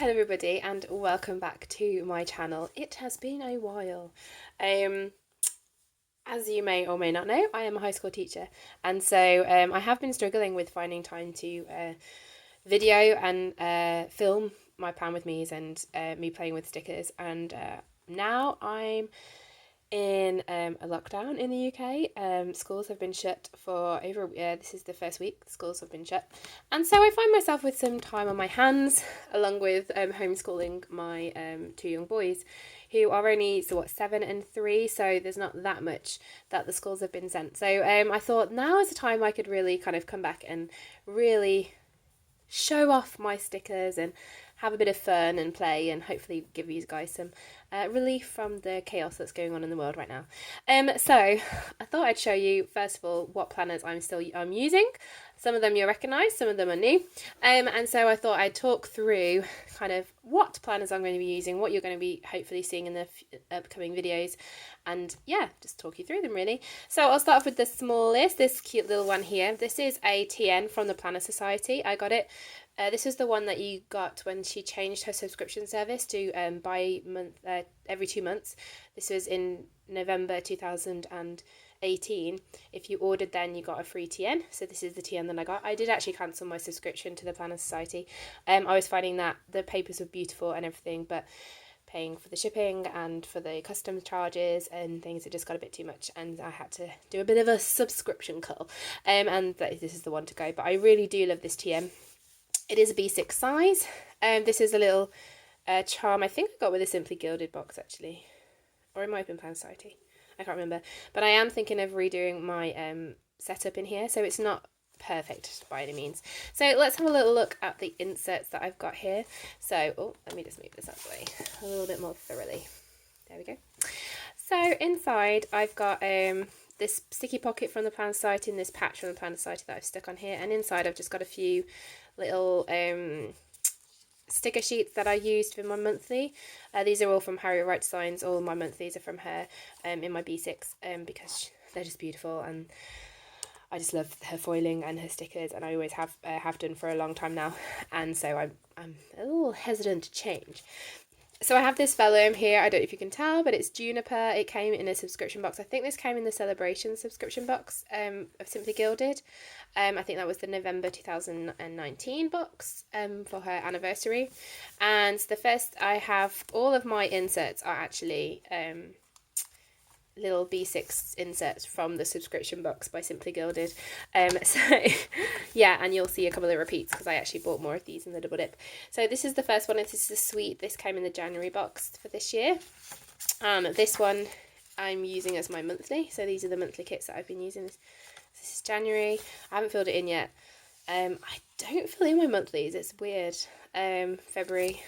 Hello everybody and welcome back to my channel. It has been a while. As you may or may not know, I am a high school teacher, and so I have been struggling with finding time to video and film my plan with me's and me playing with stickers, and now I'm in a lockdown in the UK. Schools have been shut for over a year. This is the first week schools have been shut, and so I find myself with some time on my hands, along with homeschooling my two young boys, who are only 7 and 3. So there's not that much that the schools have been sent. So I thought now is the time I could really kind of come back and really show off my stickers and have a bit of fun and play and hopefully give you guys some relief from the chaos that's going on in the world right now. So I thought I'd show you first of all what planners I'm using. Some of them you'll recognise, some of them are new. And so I thought I'd talk through kind of what planners I'm going to be using, what you're going to be hopefully seeing in the upcoming videos, and yeah, just talk you through them really. So I'll start off with the smallest, this cute little one here. This is a TN from the Planner Society. I got it. This is the one that you got when she changed her subscription service to every 2 months. This was in November 2018. If you ordered then, you got a free TN. So this is the TN that I got. I did actually cancel my subscription to the Planner Society. I was finding that the papers were beautiful and everything, but paying for the shipping and for the customs charges and things, it just got a bit too much, and I had to do a bit of a subscription cull. And this is the one to go. But I really do love this TN. It is a B6 size. This is a little charm I think I got with a Simply Gilded box actually, or it might have been Plan Society. I can't remember. But I am thinking of redoing my setup in here, so it's not perfect by any means. So let's have a little look at the inserts that I've got here. So, let me just move this out of the way a little bit more thoroughly. There we go. So inside I've got this sticky pocket from the Plan Society and this patch from the Plan Society that I've stuck on here, and inside I've just got a few little sticker sheets that I used for my monthly. These are all from Harriet Wright Designs. All my monthlies are from her in my B6 because they're just beautiful, and I just love her foiling and her stickers, and I always have done for a long time now, and so I'm a little hesitant to change. So I have this vellum here. I don't know if you can tell, but it's juniper. It came in a subscription box. I think this came in the celebration subscription box of Simply Gilded. I think that was the November 2019 box for her anniversary. And the first, I have all of my inserts are actually little B6 inserts from the subscription box by Simply Gilded. So yeah, and you'll see a couple of repeats because I actually bought more of these in the double dip. So this is the first one. This is the sweet. This came in the January box for this year. This one I'm using as my monthly. So these are the monthly kits that I've been using. This is January. I haven't filled it in yet. I don't fill in my monthlies. It's weird. February.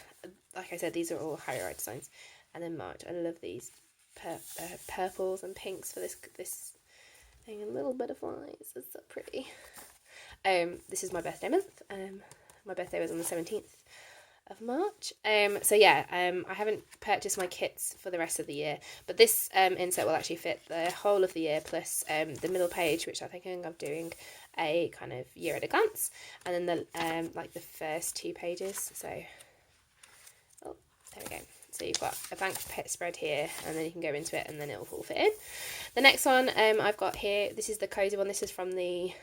Like I said, these are all Harriet Wright Designs. And then March. I love these purples and pinks for this thing, and little butterflies. It's so pretty. This is my birthday month. My birthday was on the 17th of March. So yeah, I haven't purchased my kits for the rest of the year, but this insert will actually fit the whole of the year, plus the middle page, which I think I'm doing a kind of year at a glance, and then the like the first 2 pages. So there we go. So you've got a blank spread here, and then you can go into it, and then it'll all fit in. The next one I've got here, this is the cozy one. This is from the,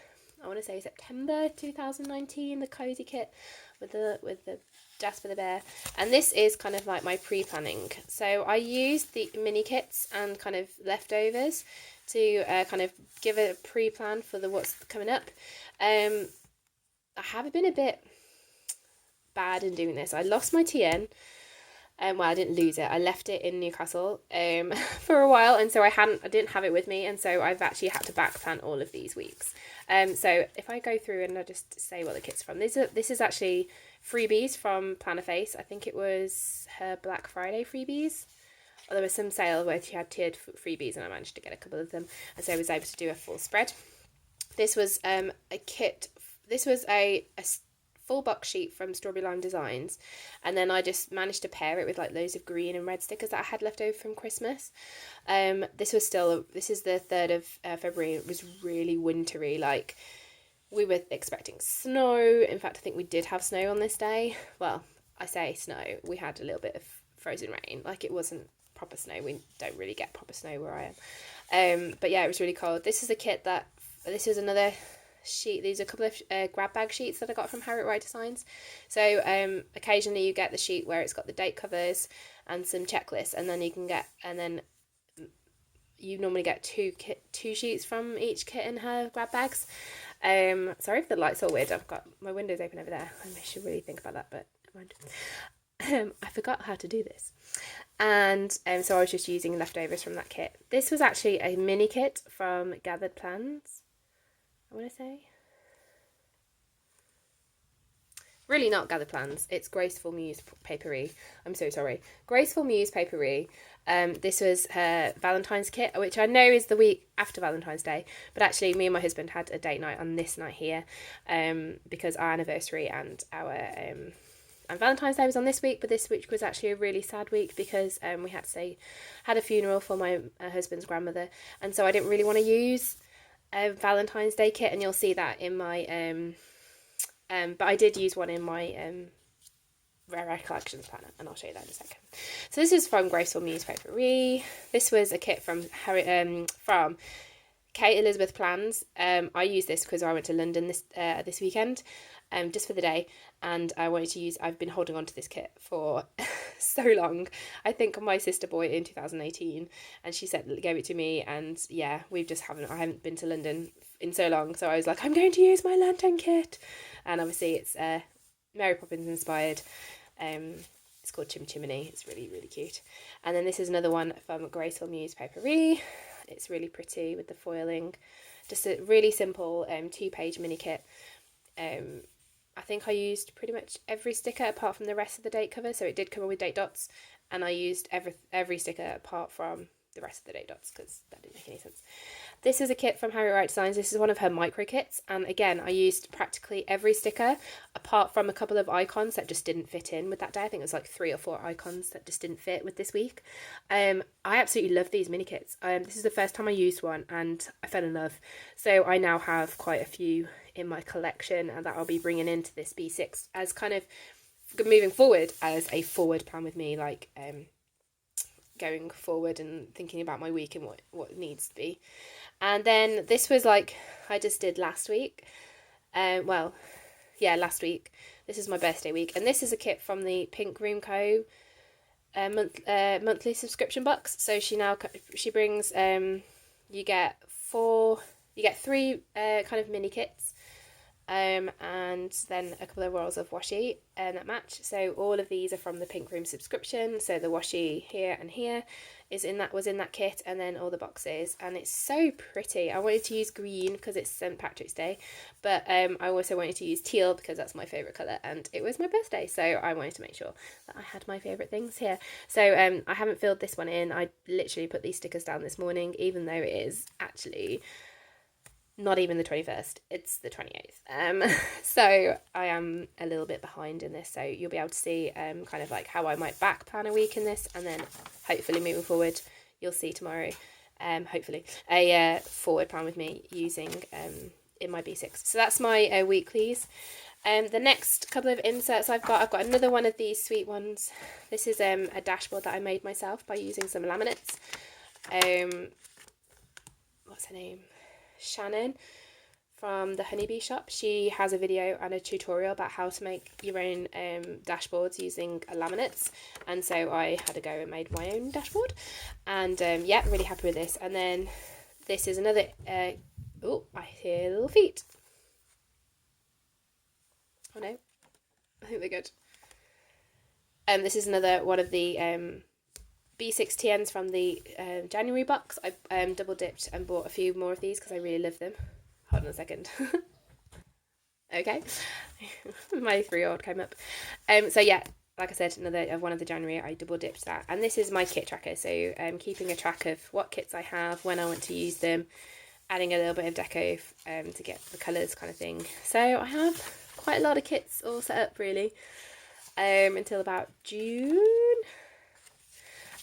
I want to say September 2019, the cozy kit with the Jasper the Bear. And this is kind of like my pre-planning. So I used the mini kits and kind of leftovers to kind of give a pre-plan for what's coming up. I have been a bit bad in doing this. I lost my TN. Well, I didn't lose it. I left it in Newcastle for a while, and so I didn't have it with me, and so I've actually had to back plan all of these weeks. So if I go through and I just say what the kit's from, this is actually freebies from Planner Face. I think it was her Black Friday freebies. Or there was some sale where she had tiered freebies, and I managed to get a couple of them, and so I was able to do a full spread. This was a kit. This was a full box sheet from Strawberry Lime Designs, and then I just managed to pair it with like loads of green and red stickers that I had left over from Christmas. This is the 3rd of February. It was really wintry, like we were expecting snow. In fact, I think we did have snow on this day. Well, I say snow, we had a little bit of frozen rain. Like, it wasn't proper snow. We don't really get proper snow where I am. But yeah, it was really cold. This is a kit that, this is another sheet. These are a couple of grab bag sheets that I got from Harriet Wright Designs. So occasionally you get the sheet where it's got the date covers and some checklists, and then you normally get two sheets from each kit in her grab bags. Sorry if the light's all weird. I've got my windows open over there. I should really think about that, but never mind. I forgot how to do this. And so I was just using leftovers from that kit. This was actually a mini kit from Gathered Plans, I want to say. Really not Gathered Plans. It's Graceful Muse Papery. I'm so sorry. Graceful Muse Papery. This was her Valentine's kit, which I know is the week after Valentine's Day. But actually, me and my husband had a date night on this night here, because our anniversary and our and Valentine's Day was on this week. But this week was actually a really sad week because we had a funeral for my husband's grandmother, and so I didn't really want to use a Valentine's Day kit, and you'll see that in my but I did use one in my Recollections planner, and I'll show you that in a second. So this is from Graceful Muse Papery. This was a kit from Kate Elizabeth Plans. I used this because I went to London this weekend, just for the day, and I've been holding on to this kit for so long. I think my sister bought it in 2018, and she gave it to me, and yeah, I haven't been to London in so long, so I was like, I'm going to use my Lantern kit, and obviously it's Mary Poppins inspired. It's called Chimney. It's really, really cute. And then this is another one from Graceful Muse Papery. It's really pretty with the foiling. Just a really simple 2-page mini kit. I think I used pretty much every sticker apart from the rest of the date cover. So it did come with date dots, and I used every sticker apart from the rest of the date dots because that didn't make any sense. This is a kit from Harriet Wright Designs. This is one of her micro kits, and again, I used practically every sticker apart from a couple of icons that just didn't fit in with that day. I think it was like 3 or 4 icons that just didn't fit with this week. I absolutely love these mini kits. This is the first time I used one, and I fell in love. So I now have quite a few in my collection, and that I'll be bringing into this B6 as kind of moving forward as a forward plan with me, like going forward and thinking about my week and what needs to be. And then this was like I just did last week. Last week. This is my birthday week, and this is a kit from the Pink Room Co. Monthly subscription box. So she brings you get 3 kind of mini kits, and then a couple of rolls of washi that match. So all of these are from the Pink Room subscription. So the washi here and here was in that kit, and then all the boxes, and it's so pretty. I wanted to use green because it's St. Patrick's Day, but I also wanted to use teal because that's my favourite colour, and it was my birthday, so I wanted to make sure that I had my favourite things here. So I haven't filled this one in. I literally put these stickers down this morning, even though it is actually not even the 21st, it's the 28th. So I am a little bit behind in this, so you'll be able to see kind of like how I might back plan a week in this, and then hopefully moving forward you'll see tomorrow hopefully a forward plan with me using in my B6. So that's my weeklies. The next couple of inserts I've got another one of these sweet ones. This is a dashboard that I made myself by using some laminates. What's her name? Shannon from the Honeybee Shop. She has a video and a tutorial about how to make your own dashboards using laminates, and so I had a go and made my own dashboard, and yeah, really happy with this. And then this is another oh, I hear little feet. Oh no, I think they're good. This is another one of the B6 TNs from the January box. I double dipped and bought a few more of these because I really love them. Hold on a second. Okay. My 3-year-old came up. So yeah, like I said, another one of the January, I double dipped that. And this is my kit tracker. So keeping a track of what kits I have, when I want to use them, adding a little bit of deco to get the colours kind of thing. So I have quite a lot of kits all set up really until about June.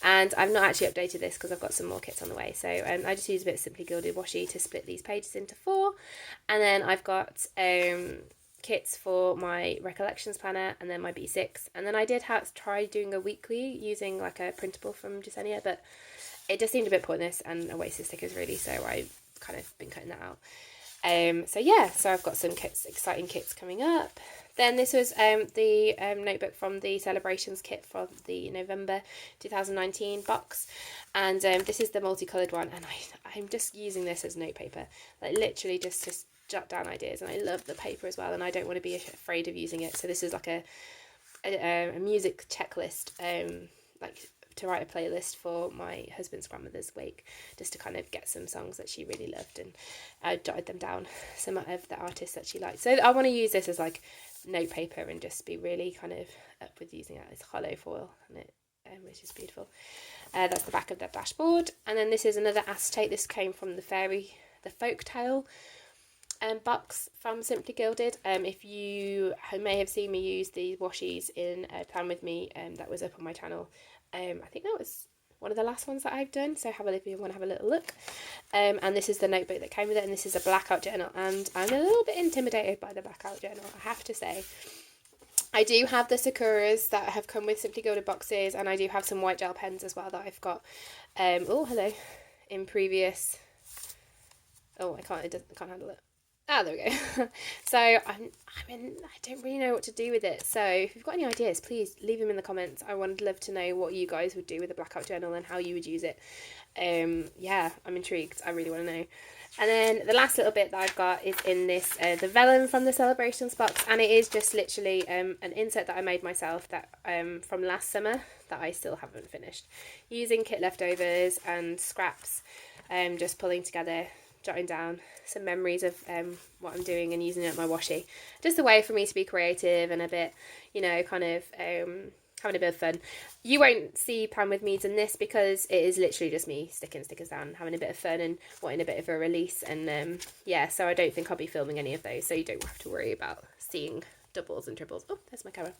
And I've not actually updated this because I've got some more kits on the way. So I just use a bit of Simply Gilded washi to split these pages into 4. And then I've got kits for my Recollections planner and then my B6. And then I did try doing a weekly using like a printable from Jasenia, but it just seemed a bit pointless and a waste of stickers really, so I've kind of been cutting that out. So yeah, so I've got some exciting kits coming up. Then this was the notebook from the Celebrations kit from the November 2019 box. And this is the multicoloured one, and I'm just using this as notepaper, like literally just to jot down ideas. And I love the paper as well, and I don't want to be afraid of using it. So this is like a music checklist, like to write a playlist for my husband's grandmother's wake, just to kind of get some songs that she really loved, and I jotted them down, some of the artists that she liked. So I want to use this as like notepaper and just be really kind of up with using it as hollow foil, and it which is beautiful. That's the back of the dashboard. And then this is another acetate. This came from the folktale box from Simply Gilded. If you may have seen me use these washies in Plan With Me, that was up on my channel. I think that was one of the last ones that I've done, so have a look if you want to have a little look. And this is the notebook that came with it, and this is a blackout journal, and I'm a little bit intimidated by the blackout journal, I have to say. I do have the Sakuras that have come with Simply Gilded boxes, and I do have some white gel pens as well that I've got oh hello in previous. I can't handle it. Ah, there we go. So I don't really know what to do with it. So if you've got any ideas, please leave them in the comments. I would love to know what you guys would do with the blackout journal and how you would use it. Yeah, I'm intrigued. I really want to know. And then the last little bit that I've got is in this, the vellum from the Celebrations box, and it is just literally an insert that I made myself that from last summer that I still haven't finished, using kit leftovers and scraps, just pulling together, jotting down some memories of what I'm doing and using it at my washi. Just a way for me to be creative and a bit, you know, kind of having a bit of fun. You won't see Plan With Me's in this because it is literally just me sticking stickers down, having a bit of fun and wanting a bit of a release. And yeah, so I don't think I'll be filming any of those, so you don't have to worry about seeing doubles and triples. Oh, there's my camera.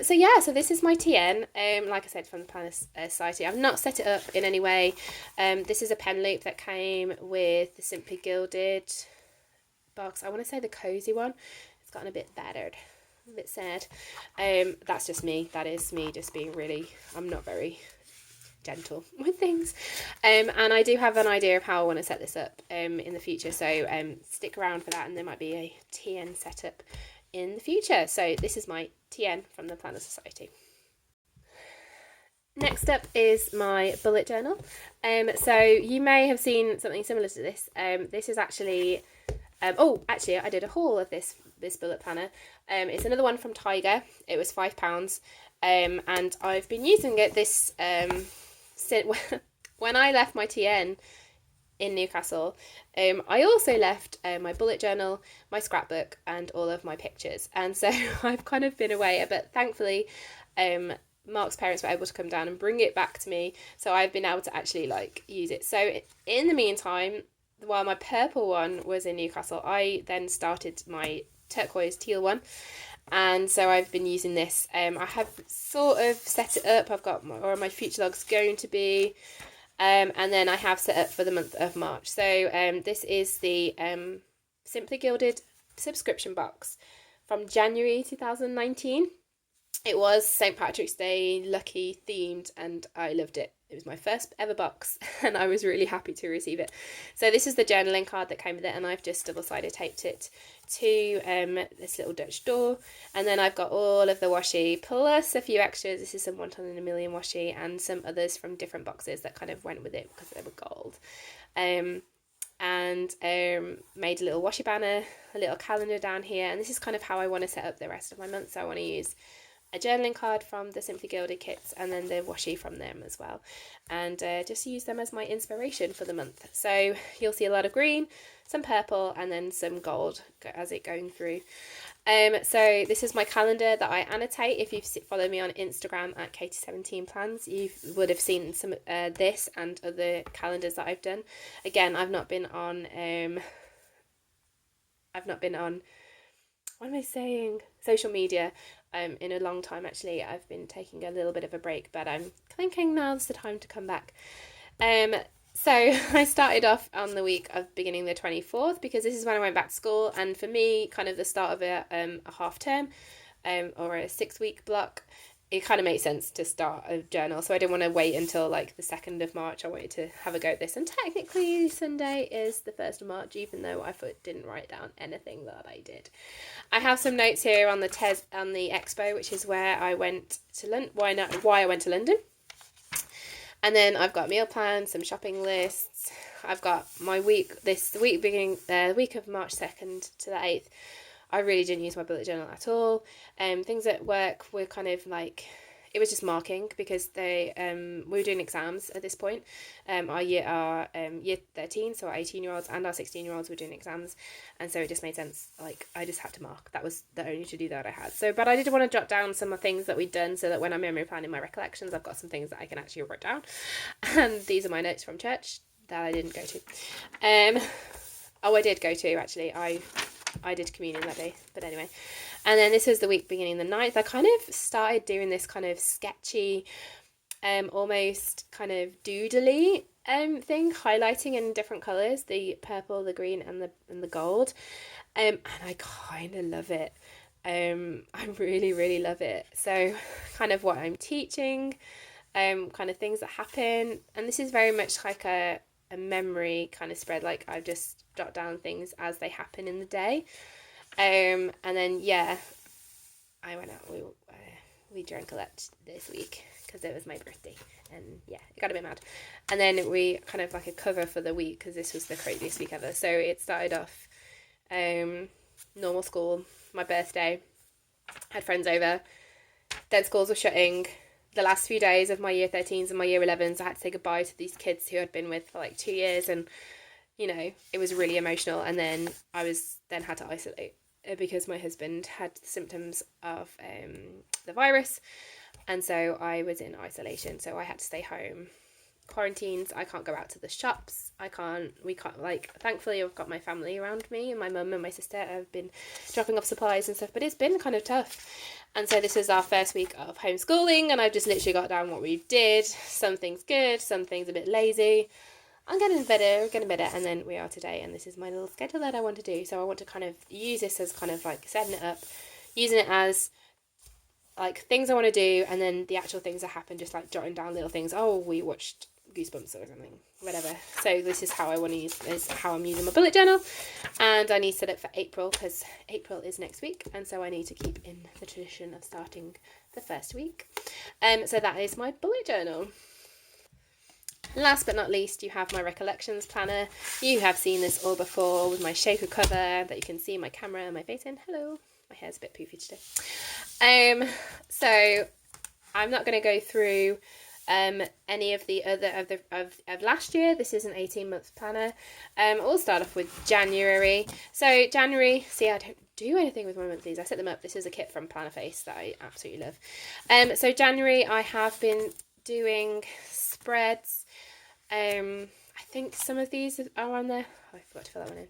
So yeah, so this is my TN, like I said, from the Planner Society. I've not set it up in any way. This is a pen loop that came with the Simply Gilded box. I want to say the cozy one. It's gotten a bit battered, a bit sad. That's just me. That is me just being really, I'm not very gentle with things. And I do have an idea of how I want to set this up in the future, so stick around for that, and there might be a TN setup in the future. So this is my TN from the Planner Society. Next up is my bullet journal. So you may have seen something similar to this. This is actually actually I did a haul of this bullet planner. It's another one from Tiger. It was £5, and I've been using it this since when I left my TN in Newcastle. I also left my bullet journal, my scrapbook, and all of my pictures, and so I've kind of been away, but thankfully Mark's parents were able to come down and bring it back to me, so I've been able to actually like use it. So in the meantime, while my purple one was in Newcastle, I then started my turquoise teal one, and so I've been using this. I have sort of set it up. I've got my future log's going to be, and then I have set up for the month of March. So this is the Simply Gilded subscription box from January 2019. It was St. Patrick's Day lucky themed, and I loved it. It was my first ever box, and I was really happy to receive it. So this is the journaling card that came with it, and I've just double-sided taped it to this little Dutch door. And then I've got all of the washi, plus a few extras. This is some 1 ton in a million washi, and some others from different boxes that kind of went with it because they were gold. And made a little washi banner, a little calendar down here, and this is kind of how I want to set up the rest of my month. So I want to use a journaling card from the Simply Gilded kits, and then the washi from them as well, and just use them as my inspiration for the month. So you'll see a lot of green, some purple, and then some gold as it going through. So this is my calendar that I annotate. If you've followed me on Instagram at Katie17plans, you would have seen some this and other calendars that I've done. Again, I've not been on what am I saying, social media in a long time. Actually, I've been taking a little bit of a break, but I'm thinking now's the time to come back. So I started off on the week of beginning the 24th because this is when I went back to school, and for me, kind of the start of a half term or a 6 week block, it kind of made sense to start a journal. So I didn't want to wait until like the 2nd of March. I wanted to have a go at this. And technically Sunday is the 1st of March, even though I didn't write down anything that I did. I have some notes here on the expo, which is where I went to London, why I went to London. And then I've got meal plans, some shopping lists. I've got my week, beginning the week of March 2nd to the 8th. I really didn't use my bullet journal at all. Things at work were kind of like, it was just marking because we were doing exams at this point. Our year 13, so our 18-year-olds and our 16-year-olds were doing exams, and so it just made sense. Like, I just had to mark. That was the only to-do that I had. So, but I did want to jot down some of the things that we'd done so that when I'm memory planning my recollections, I've got some things that I can actually write down. And these are my notes from church that I didn't go to. I did go to, actually. I did communion that day, but anyway. And then this was the week beginning the 9th. I kind of started doing this kind of sketchy, almost kind of doodly thing, highlighting in different colours, the purple, the green, and the gold. And I kind of love it. I really, really love it. So kind of what I'm teaching, kind of things that happen. And this is very much like a memory kind of spread. Like, I just jot down things as they happen in the day. And then, I went out, we drank a lot this week because it was my birthday, and it got a bit mad. And then we kind of like a cover for the week because this was the craziest week ever. So it started off normal school, my birthday, had friends over, then schools were shutting. The last few days of my year 13s and my year 11s, I had to say goodbye to these kids who I'd been with for like 2 years, and it was really emotional. And then I had to isolate because my husband had symptoms of the virus, and so I was in isolation, so I had to stay home. Quarantines, I can't go out to the shops, we can't, like, thankfully I've got my family around me, and my mum and my sister have been dropping off supplies and stuff, but it's been kind of tough. And so this is our first week of homeschooling, and I've just literally got down what we did. Some things good, some things a bit lazy. I'm getting better, and then we are today, and this is my little schedule that I want to do. So I want to kind of use this as kind of like setting it up, using it as like things I want to do, and then the actual things that happen, just like jotting down little things. Oh, we watched Goosebumps or something, whatever. So this is how I'm using my bullet journal, and I need to set it for April because April is next week, and so I need to keep in the tradition of starting the first week. So that is my bullet journal. Last but not least, you have my Recollections planner. You have seen this all before with my shaker cover that you can see my camera and my face in. Hello, my hair's a bit poofy today. So I'm not going to go through any of the other of last year. This is an 18-month planner. We'll start off with January. So January, see, I don't do anything with my monthlies. I set them up. This is a kit from Plannerface that I absolutely love. So January, I have been doing spreads. I think some of these are on there. Oh, I forgot to fill that one in.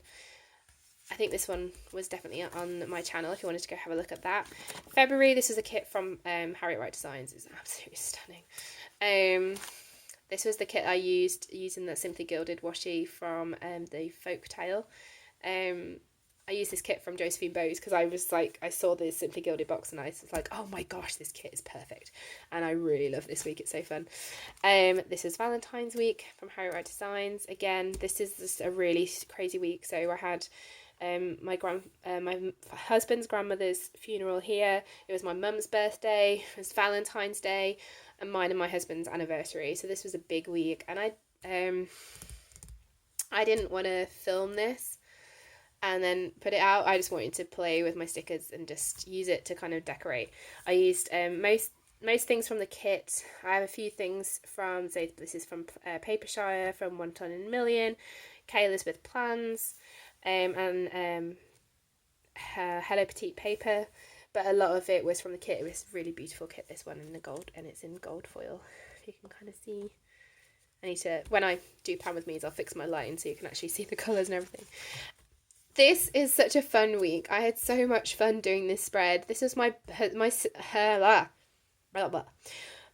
I think this one was definitely on my channel if you wanted to go have a look at that. February, this was a kit from Harriet Wright Designs. It's absolutely stunning. This was the kit I used using the Simply Gilded washi from the Folk Tale. I used this kit from Josephine Bowes because I was like, I saw the Simply Gilded box and I was like, oh my gosh, this kit is perfect. And I really love this week. It's so fun. This is Valentine's week from Harriet Wright Designs. Again, this is just a really crazy week. So I had my husband's grandmother's funeral here. It was my mum's birthday. It was Valentine's Day, and mine and my husband's anniversary. So this was a big week, and I didn't want to film this and then put it out. I just wanted to play with my stickers and just use it to kind of decorate. I used most things from the kit. I have a few things from, so this is from Papershire, from 1 Ton in a Million, Kay Elizabeth Plans, and Hello Petite Paper, but a lot of it was from the kit. It was a really beautiful kit, this one, in the gold, and it's in gold foil, if you can kind of see. I need to, when I do Pan With Me's, I'll fix my lighting so you can actually see the colours and everything. This is such a fun week. I had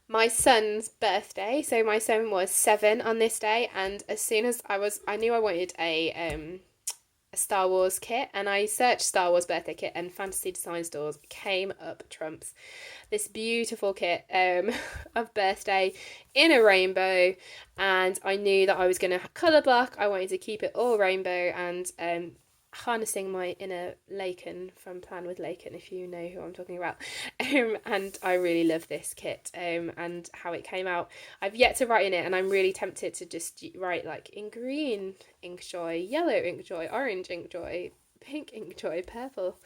my son's birthday. So my son was 7 on this day, and as soon as I knew I wanted a Star Wars kit, and I searched Star Wars birthday kit, and Fantasy Design Stores came up trumps. This beautiful kit of birthday in a rainbow, and I knew that I was going to colour block. I wanted to keep it all rainbow, and harnessing my inner Laken from Plan with Laken, if you know who I'm talking about. And I really love this kit and how it came out. I've yet to write in it, and I'm really tempted to just write like in green ink joy, yellow ink joy, orange ink joy, pink ink joy, purple,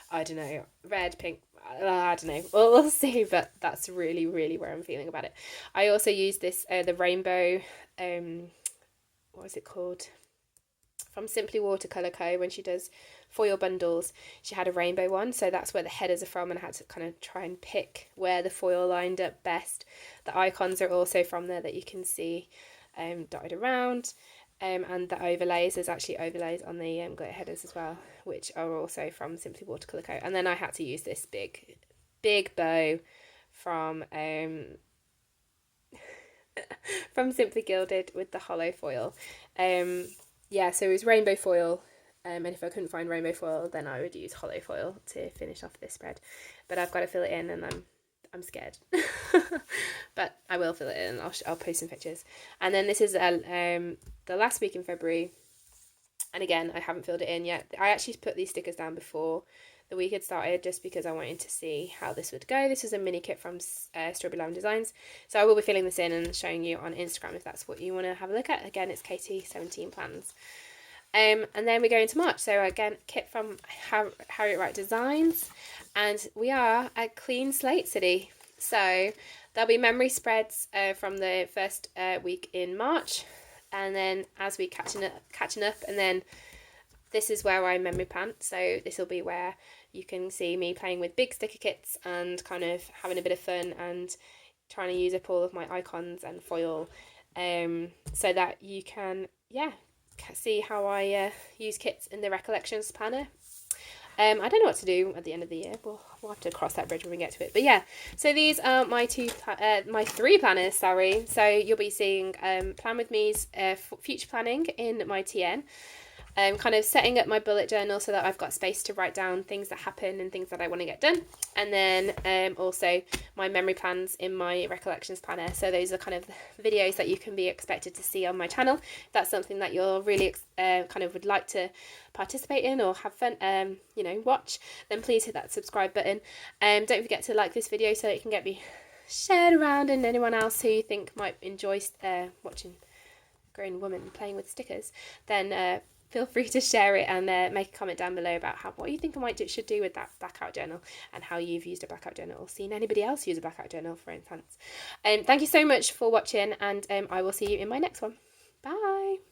I don't know, red, pink, I don't know, we'll see, but that's really, really where I'm feeling about it. I also use this, the rainbow, what is it called? From Simply Watercolour Co. When she does foil bundles, she had a rainbow one, so that's where the headers are from, and I had to kind of try and pick where the foil lined up best. The icons are also from there that you can see dotted around, and the overlays, there's actually overlays on the glitter headers as well, which are also from Simply Watercolour Co. And then I had to use this big bow from from Simply Gilded with the hollow foil. Yeah, so it was rainbow foil, and if I couldn't find rainbow foil, then I would use hollow foil to finish off this spread. But I've got to fill it in, and I'm scared, but I will fill it in. I'll post some pictures. And then this is the last week in February, and again, I haven't filled it in yet. I actually put these stickers down before the week had started, just because I wanted to see how this would go. This is a mini kit from Strawberry Lemon Designs, so I will be filling this in and showing you on Instagram if that's what you want to have a look at. Again, it's Katie17 Plans. And then we go into March. So again, kit from Harriet Wright Designs, and we are at Clean Slate City. So there'll be memory spreads from the first week in March, and then as we catching up, and then this is where I memory plan. So this will be where you can see me playing with big sticker kits and kind of having a bit of fun and trying to use up all of my icons and foil, so that you can, see how I use kits in the Recollections planner. I don't know what to do at the end of the year. We'll have to cross that bridge when we get to it. But yeah, so these are my my 3 planners, sorry. So you'll be seeing Plan With Me's future planning in my TN. Kind of setting up my bullet journal so that I've got space to write down things that happen and things that I want to get done. And then also my memory plans in my Recollections planner. So those are kind of videos that you can be expected to see on my channel. If that's something that you're really kind of would like to participate in or have fun, watch, then please hit that subscribe button. Don't forget to like this video so it can get me shared around, and anyone else who you think might enjoy watching a grown woman playing with stickers, then feel free to share it and make a comment down below about what you think I should do with that blackout journal, and how you've used a blackout journal or seen anybody else use a blackout journal, for instance. Thank you so much for watching, and I will see you in my next one. Bye!